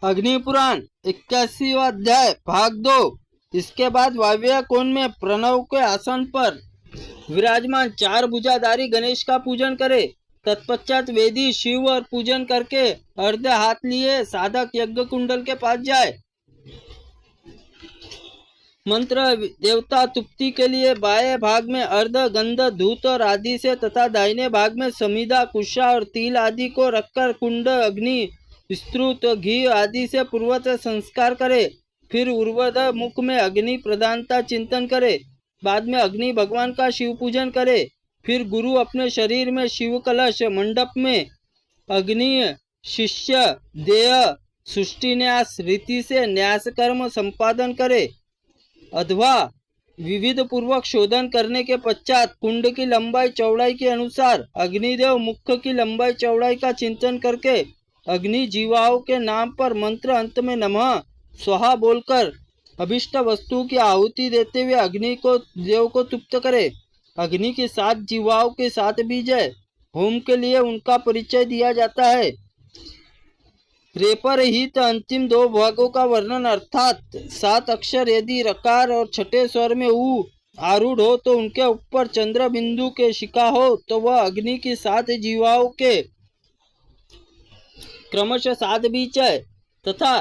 अग्नि पुराण 81वां अध्याय भाग 2। इसके बाद वायव्य कोण में प्रणव के आसन पर विराजमान 4 भुजाधारी गणेश का पूजन करे। तत्पश्चात वेदी शिव और पूजन करके अर्ध हाथ लिए साधक यज्ञ कुंडल के पास जाए। मंत्र देवता तुप्ति के लिए बाएं भाग में अर्ध गंध धूत और आदि से तथा दाहिने भाग में समिधा कुशा और तिल आदि को रखकर कुंड अग्नि स्त्रुत घी आदि से पूर्वत संस्कार करे। फिर उर्वध मुख में अग्नि प्रधानता चिंतन करे। बाद में अग्नि भगवान का शिव पूजन करे। फिर गुरु अपने शरीर में शिव कलश मंडप में अग्नि शिष्य देह सृष्टि न्यास रीति से न्यास कर्म संपादन करे अथवा विविध पूर्वक शोधन करने के पश्चात कुंड की लंबाई चौड़ाई के अनुसार अग्निदेव मुख की लंबाई चौड़ाई का चिंतन करके अग्नि जीवाओं के नाम पर मंत्र अंत में नमः स्वाहा बोलकर अभिष्ट वस्तु की आहुति देते हुए अग्नि को देव को तृप्त करे। अग्नि के 7 जीवाओं के 7 बीज है। होम के लिए उनका परिचय दिया जाता है। रेपर हित अंतिम 2 भागों का वर्णन अर्थात 7 अक्षर यदि रकार और छठे स्वर में ऊ आरूढ़ हो तो उनके ऊपर चंद्र बिंदु के शिखा हो तो वह अग्नि की 7 जीवाओं के क्रमशः 7 बीज है तथा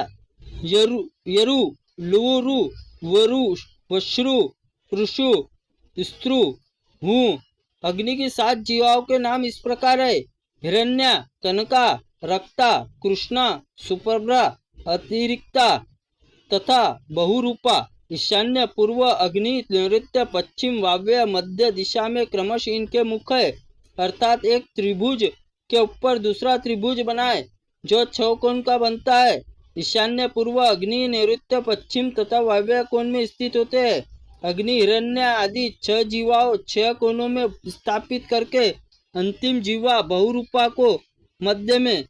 यरु लुरु वरु वश्रु पृषु स्त्रु हूँ। अग्नि की 7 जीवाओं के नाम इस प्रकार है। हिरण्या कनका रक्ता कृष्णा सुप्रभा अतिरिक्ता तथा बहुरूपा। ईशान्य पूर्व अग्नि नैऋत्य पश्चिम वाव्य मध्य दिशा में क्रमश इनके मुख है अर्थात एक त्रिभुज के ऊपर दूसरा त्रिभुज बनाए जो 6 कोण का बनता है। ईशान्य पूर्व अग्नि नैऋत्य पश्चिम तथा वाव्य कोण में स्थित होते हैं। अग्नि हिरण्य आदि 6 जीवाओं 6 कोणों में स्थापित करके अंतिम जीवा बहुरूपा को मध्य में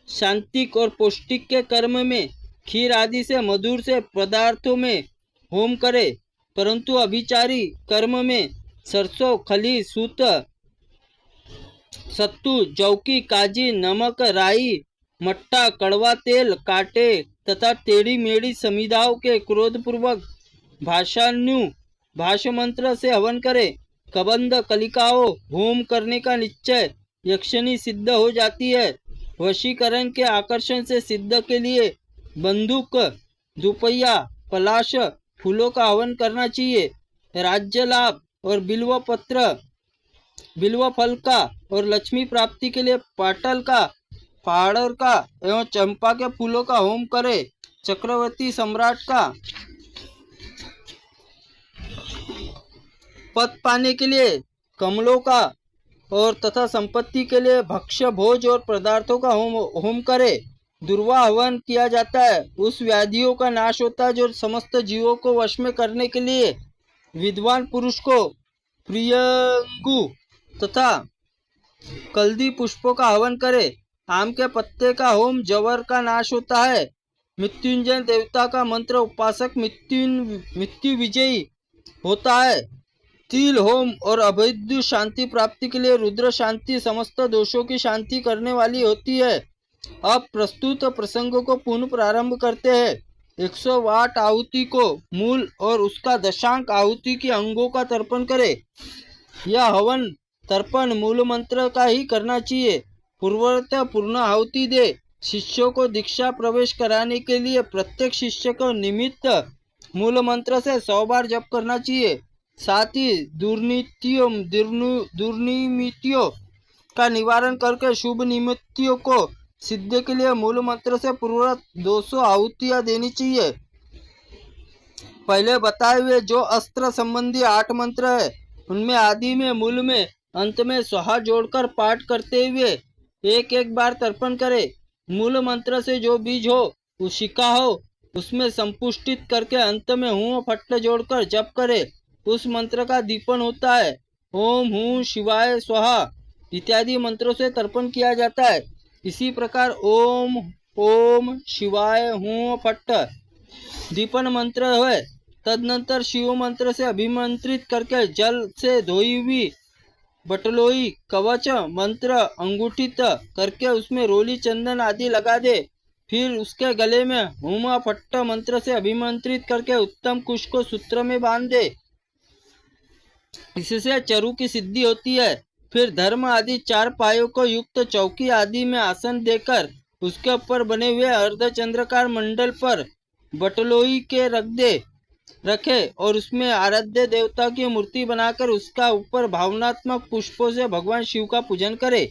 शांतिक और पौष्टिक के कर्म में खीर आदि से मधुर से पदार्थों में होम करे, परंतु अभिचारी कर्म में सरसों खली सूत सत्तू जौकी काजी नमक राई मट्टा कड़वा तेल काटे तथा टेढ़ी मेढ़ी समिधाओं के क्रोधपूर्वक भाष मंत्र से हवन करे। कबंध कलिकाओं होम करने का निश्चय यक्षिणी सिद्ध हो जाती है। वशीकरण के आकर्षण से सिद्ध के लिए बंदूक दुपहिया पलाश फूलों का हवन करना चाहिए। राज्य लाभ और बिल्व फल का और लक्ष्मी प्राप्ति के लिए पाटल का पहाड़ का एवं चंपा के फूलों का होम करे। चक्रवर्ती सम्राट का पद पाने के लिए कमलों का और तथा संपत्ति के लिए भक्ष्य भोज और पदार्थों का होम करे। दुर्वा हवन किया जाता है। उस व्याधियों का नाश होता है जो समस्त जीवों को वश में करने के लिए विद्वान पुरुष को प्रियंगु तथा कल्दी पुष्पों का हवन करे। आम के पत्ते का होम जवर का नाश होता है। मृत्युंजय देवता का मंत्र उपासक मृत्यु विजयी होता है। तिल होम और अभेद्य शांति प्राप्ति के लिए रुद्र शांति समस्त दोषों की शांति करने वाली होती है। अब प्रस्तुत प्रसंगों को पुनः प्रारंभ करते हैं। 108 आहुति को मूल और उसका दशांक आहुति के अंगों का तर्पण करे। यह हवन तर्पण मूल मंत्र का ही करना चाहिए। पूर्ववत पूर्ण आहुति दे। शिष्यों को दीक्षा प्रवेश कराने के लिए प्रत्येक शिष्य को निमित्त मूल मंत्र से 100 बार जप करना चाहिए। साथ ही दुर्निमित्तियों का निवारण करके शुभ निमित्तियों को सिद्ध के लिए मूल मंत्र से पूर्व 200 आहुतियां देनी चाहिए। पहले बताए हुए जो अस्त्र संबंधी 8 मंत्र है उनमें आदि में मूल में अंत में स्वाहा जोड़कर पाठ करते हुए एक बार तर्पण करे। मूल मंत्र से जो बीज हो उशिका हो उसमें संपुष्टित करके अंत में हूँ फट्ट जोड़कर जप करे। उस मंत्र का दीपन होता है। ओम हूँ शिवाय स्वाहा इत्यादि मंत्रों से तर्पण किया जाता है। इसी प्रकार ओम ओम शिवाय हूँ फट्ट दीपन मंत्र है। तदनंतर शिव मंत्र से अभिमंत्रित करके जल से धोई हुई बटलोई कवच मंत्र अंगूठित करके उसमें रोली चंदन आदि लगा दे। फिर उसके गले में हुमा फट्ट मंत्र से अभिमंत्रित करके उत्तम कुश को सूत्र में बांध दे। इससे चरु की सिद्धि होती है। फिर धर्म आदि 4 पायों को युक्त चौकी आदि में आसन देकर उसके ऊपर बने हुए अर्धचंद्रकार मंडल पर बटलोई के रखे और उसमें आराध्य देवता की मूर्ति बनाकर उसका ऊपर भावनात्मक पुष्पों से भगवान शिव का पूजन करे,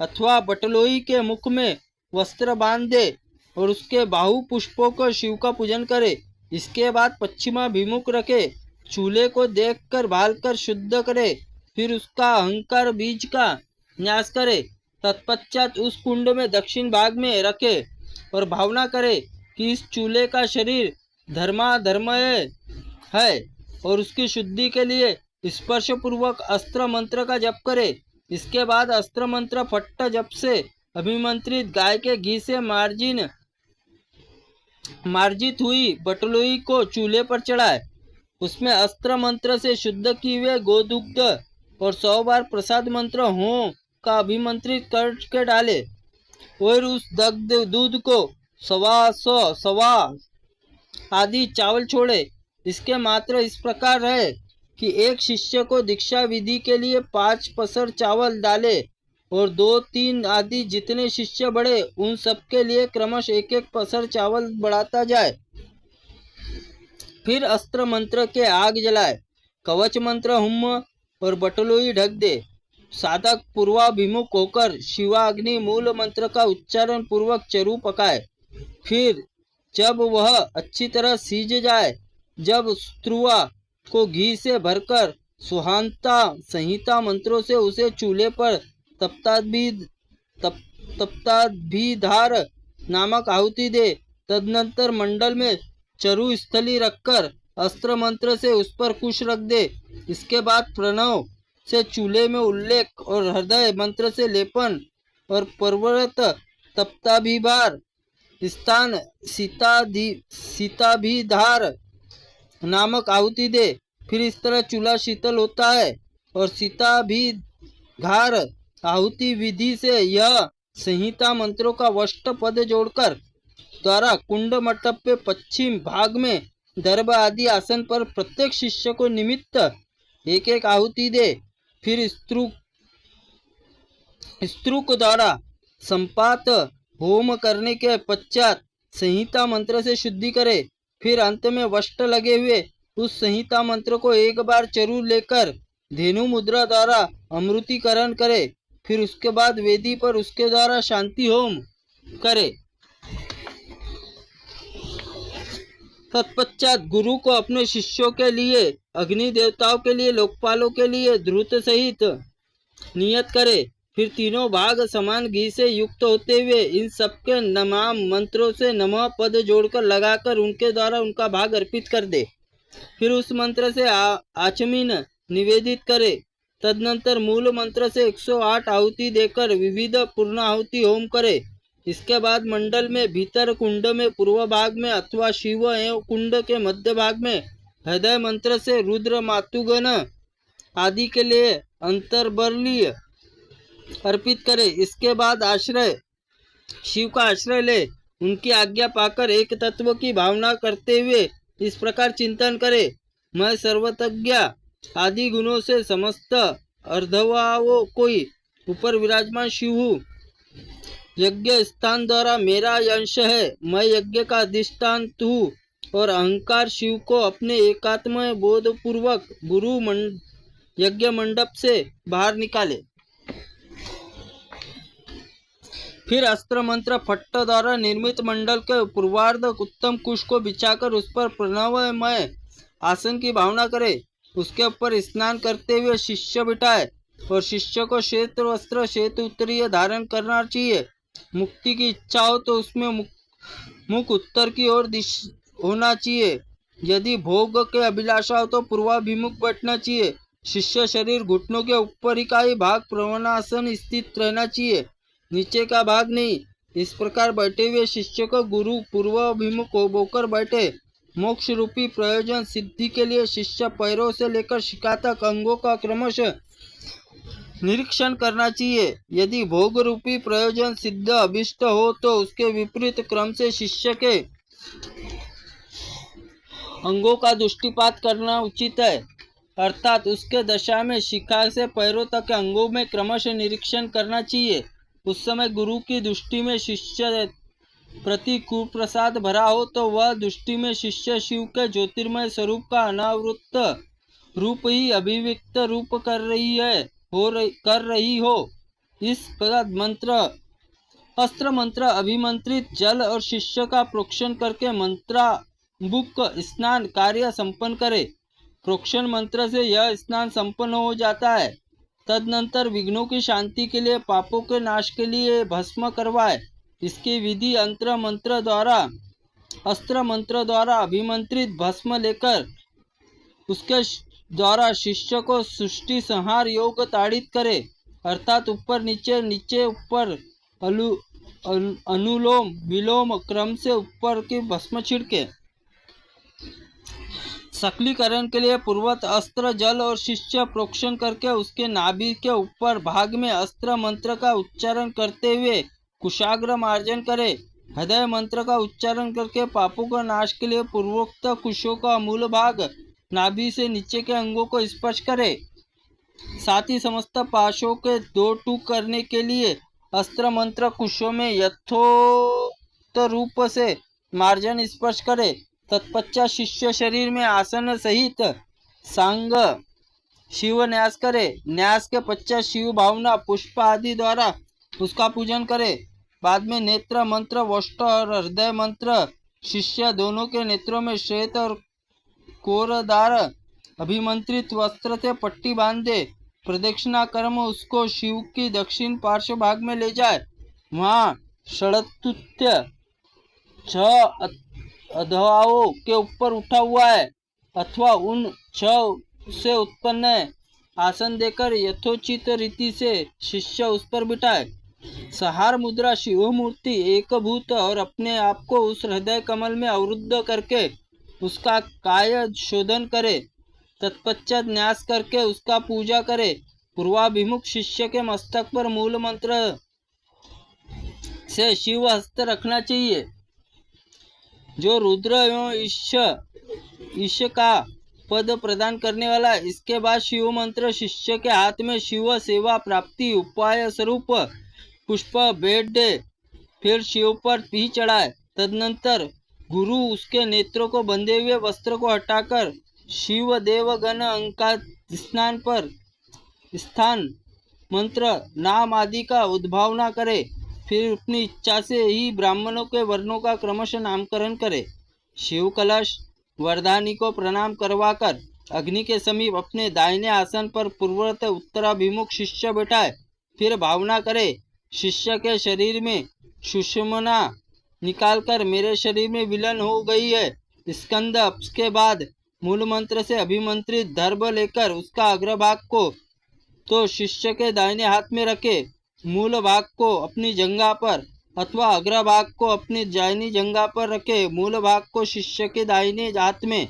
अथवा बटलोई के मुख में वस्त्र बांध दे और उसके बाहु पुष्पों को शिव का पूजन करे। इसके बाद पश्चिमाभिमुख रखे चूल्हे को देखकर भालकर शुद्ध करे। फिर उसका अहंकार बीज का न्यास करे। तत्पश्चात उस कुंड में दक्षिण भाग में रखे और भावना करे कि इस चूल्हे का शरीर धर्माधर्मय है और उसकी शुद्धि के लिए स्पर्श पूर्वक अस्त्र मंत्र का जप करे। इसके बाद अस्त्र मंत्र फट्ट जप से अभिमंत्रित गाय के घी से मार्जित हुई बटलोई को चूल्हे पर चढ़ाए। उसमें अस्त्र मंत्र से शुद्ध किए हुए गोदुग्ध और 100 बार प्रसाद मंत्र हो का अभिमंत्रित करके डाले और उस दग्ध दूध को 125 आदि चावल छोड़े। इसके मात्र इस प्रकार है कि एक शिष्य को दीक्षा विधि के लिए 5 पसर चावल डाले और 2-3 आदि जितने शिष्य बढ़े उन सब के लिए क्रमश 1-1 पसर चावल बढ़ाता जाए। फिर अस्त्र मंत्र के आग जलाए, कवच मंत्र हुम और बटलोई ढक दे। साधक पूर्वाभिमुख होकर शिवाग्नि मूल मंत्र का उच्चारण पूर्वक चरु पकाए। फिर जब वह अच्छी तरह सीज जाए, जब स्त्रुआ को घी से भरकर सुहांता संहिता मंत्रों से उसे चूल्हे पर तप्ताभिधार नामक आहुति दे। तदनंतर मंडल में चरु स्थली रखकर अस्त्र मंत्र से उस पर कुश रख दे। इसके बाद प्रणव से चूल्हे में उल्लेख और हृदय मंत्र से लेपन और पर्वत तप्ताभिभार स्थान सीताभिधार नामक आहुति दे। फिर इस तरह चूल्हा शीतल होता है और सीताभिधार आहुति विधि से यह संहिता मंत्रों का वष्ट पद जोड़कर द्वारा कुंड मंडप पे पश्चिम भाग में दर्भ आदि आसन पर प्रत्येक शिष्य को निमित्त 1-1 आहुति दे। फिर स्त्रुक द्वारा संपात होम करने के पश्चात संहिता मंत्र से शुद्धि करे। फिर अंत में वष्ट लगे हुए उस संहिता मंत्र को एक बार चरु लेकर धेनु मुद्रा द्वारा अमृतीकरण करे। फिर उसके बाद वेदी पर उसके द्वारा शांति होम करे। तत्पश्चात गुरु को अपने शिष्यों के लिए, अग्नि देवताओं के लिए, लोकपालों के लिए ध्रुत सहित नियत करे। फिर तीनों भाग समान घी से युक्त होते हुए इन सबके नमाम मंत्रों से नमः पद जोड़कर लगाकर उनके द्वारा उनका भाग अर्पित कर दे। फिर उस मंत्र से आचमीन निवेदित करे। तदनंतर मूल मंत्र से 108 आहुति देकर विविध पूर्णाहुति होम करे। इसके बाद मंडल में भीतर कुंड में पूर्व भाग में अथवा शिव एवं कुंड के मध्य भाग में हृदय मंत्र से रुद्र मातुगण आदि के लिए अंतर्बलीय अर्पित करे। इसके बाद शिव का आश्रय ले उनकी आज्ञा पाकर एक तत्व की भावना करते हुए इस प्रकार चिंतन करे, मैं सर्वतज्ञ आदि गुणों से समस्त अर्धवाओं कोई ऊपर विराजमान शिव हूँ। यज्ञ स्थान द्वारा मेरा अंश है, मैं यज्ञ का अधिष्ठान हूँ और अहंकार शिव को अपने एकात्म बोध पूर्वक गुरु यज्ञ मंडप से बाहर निकाले। फिर अस्त्र मंत्र फट्ट द्वारा निर्मित मंडल के पूर्वार्ध उत्तम कुश को बिछाकर उस पर प्रणवमय आसन की भावना करे। उसके ऊपर स्नान करते हुए शिष्य बिठाए और शिष्य को श्वेत वस्त्र श्वेत उत्तरीय धारण करना चाहिए। मुक्ति की इच्छा हो तो उसमें मुख उत्तर की ओर होना चाहिए। यदि भोग के अभिलाषा हो तो पूर्वाभिमुख बैठना चाहिए। शिष्य शरीर घुटनों के ऊपर का ही भाग प्रवणासन स्थित रहना चाहिए, नीचे का भाग नहीं। इस प्रकार बैठे हुए शिष्य को गुरु पूर्वाभिमुख होकर बैठे। मोक्ष रूपी प्रयोजन सिद्धि के लिए शिष्य पैरों से लेकर शिखा तक अंगों का क्रमशः निरीक्षण करना चाहिए। यदि भोग रूपी प्रयोजन सिद्ध अभिष्ट हो तो उसके विपरीत क्रम से शिष्य के अंगों का दृष्टिपात करना उचित है, अर्थात उसके दशा में शिखा से पैरों तक के अंगों में क्रमशः निरीक्षण करना चाहिए। उस समय गुरु की दृष्टि में शिष्य प्रति कुप्रसाद भरा हो तो वह दृष्टि में शिष्य शिव के ज्योतिर्मय स्वरूप का अनावृत रूप ही अभिव्यक्त रूप कर रही हो। इस प्रकार अस्त्र मंत्र अभिमंत्रित जल और शिष्य का प्रोक्षण करके मंत्राबुक स्नान कार्य संपन्न करे। प्रोक्षण मंत्र से यह स्नान संपन्न हो जाता है। तदनंतर विघ्नों की शांति के लिए, पापों के नाश के लिए भस्म करवाए। इसकी विधि अस्त्र मंत्र द्वारा अभिमंत्रित भस्म लेकर उसके द्वारा शिष्य को सृष्टि संहार योग ताड़ित करे, अर्थात ऊपर नीचे नीचे ऊपर अनुलोम विलोम क्रम से ऊपर की भस्म छिड़के। सकलीकरण के लिए पूर्वत अस्त्र जल और शिष्य प्रोक्षण करके उसके नाभि के ऊपर भाग में अस्त्र मंत्र का उच्चारण करते हुए कुशाग्र मार्जन करे। हृदय मंत्र का उच्चारण करके पापों का नाश के लिए पूर्वोक्त कुशों का मूल भाग नाभि से नीचे के अंगों को स्पर्श करे। साथ ही समस्त पाशों के दो टूक करने के लिए अस्त्र मंत्र कुशों में यथोक्त रूप से मार्जन स्पर्श करे। तत्पश्चात शिष्य शरीर में आसन सहित सांग शिव न्यास करे। न्यास के पश्चात शिव भावना पुष्प आदि द्वारा उसका पूजन करे। बाद में नेत्र मंत्र वष्ट और हृदय मंत्र शिष्य दोनों के नेत्रों में श्वेत और कोरदार अभिमंत्रित वस्त्र से पट्टी बांध दे। प्रदक्षिणा कर्म उसको शिव की दक्षिण पार्श्व भाग में ले जाए। वहाँ षड़तुत्य 6 अधवाओं के ऊपर उठा हुआ है अथवा उन 6 से उत्पन्न है। आसन देकर यथोचित रीति से शिष्य उस पर बिठाए। सहार मुद्रा शिव मूर्ति एक भूत और अपने आप को उस हृदय कमल में अवरुद्ध करके उसका काय शोधन करे। तत्पश्चात न्यास करके उसका पूजा करे। पूर्वाभिमुख शिष्य के मस्तक पर मूल मंत्र से शिव हस्त रखना चाहिए, जो रुद्र एवं ईश का पद प्रदान करने वाला। इसके बाद शिव मंत्र शिष्य के हाथ में शिव सेवा प्राप्ति उपाय स्वरूप पुष्प भेंट दे, फिर शिव पर भी चढ़ाए। तदनंतर गुरु उसके नेत्रों को बंधे हुए वस्त्र को हटाकर शिव देवगण अंका स्थान मंत्र नाम आदि का उद्भावना करे। फिर अपनी इच्छा से ही ब्राह्मणों के वर्णों का क्रमशः नामकरण करे। शिव कलश वरदानी को प्रणाम करवाकर अग्नि के समीप अपने दाहिने आसन पर पूर्वत उत्तराभिमुख शिष्य बैठाए। फिर भावना करे, शिष्य के शरीर में सुषुम्ना निकालकर मेरे शरीर में विलीन हो गई है। स्कंद के बाद मूल मंत्र से अभिमंत्रित दर्भ लेकर उसका अग्रभाग को तो शिष्य के दाहिने हाथ में रखे, मूल भाग को अपनी जंघा पर अथवा अग्रभाग को अपनी दाहिनी जंघा पर रखे। मूल भाग को शिष्य के दाहिने हाथ में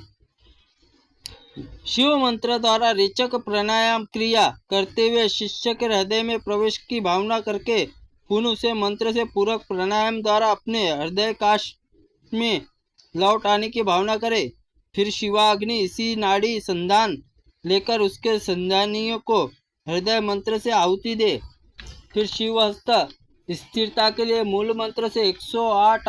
शिव मंत्र द्वारा रेचक प्राणायाम क्रिया करते हुए शिष्य के हृदय में प्रवेश की भावना करके पुनः उसे मंत्र से पूरक प्राणायाम द्वारा अपने हृदय काश में लौट आने की भावना करे। फिर शिवाग्नि इसी नाड़ी संधान लेकर उसके संधानियों को हृदय मंत्र से आहुति दे। फिर शिव हस्त स्थिरता के लिए मूल मंत्र से 108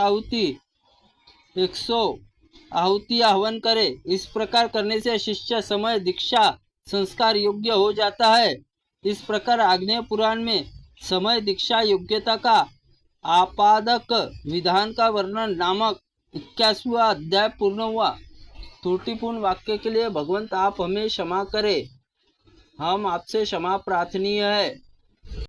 आहुतियां हवन करे। इस प्रकार करने से शिष्य समय दीक्षा संस्कार योग्य हो जाता है। इस प्रकार आग्नेय पुराण में समय दीक्षा योग्यता का आपादक विधान का वर्णन नामक 81वां अध्याय पूर्ण हुआ। त्रुटिपूर्ण वाक्य के लिए भगवंत आप हमें क्षमा करें। हम आपसे क्षमा प्रार्थनीय है।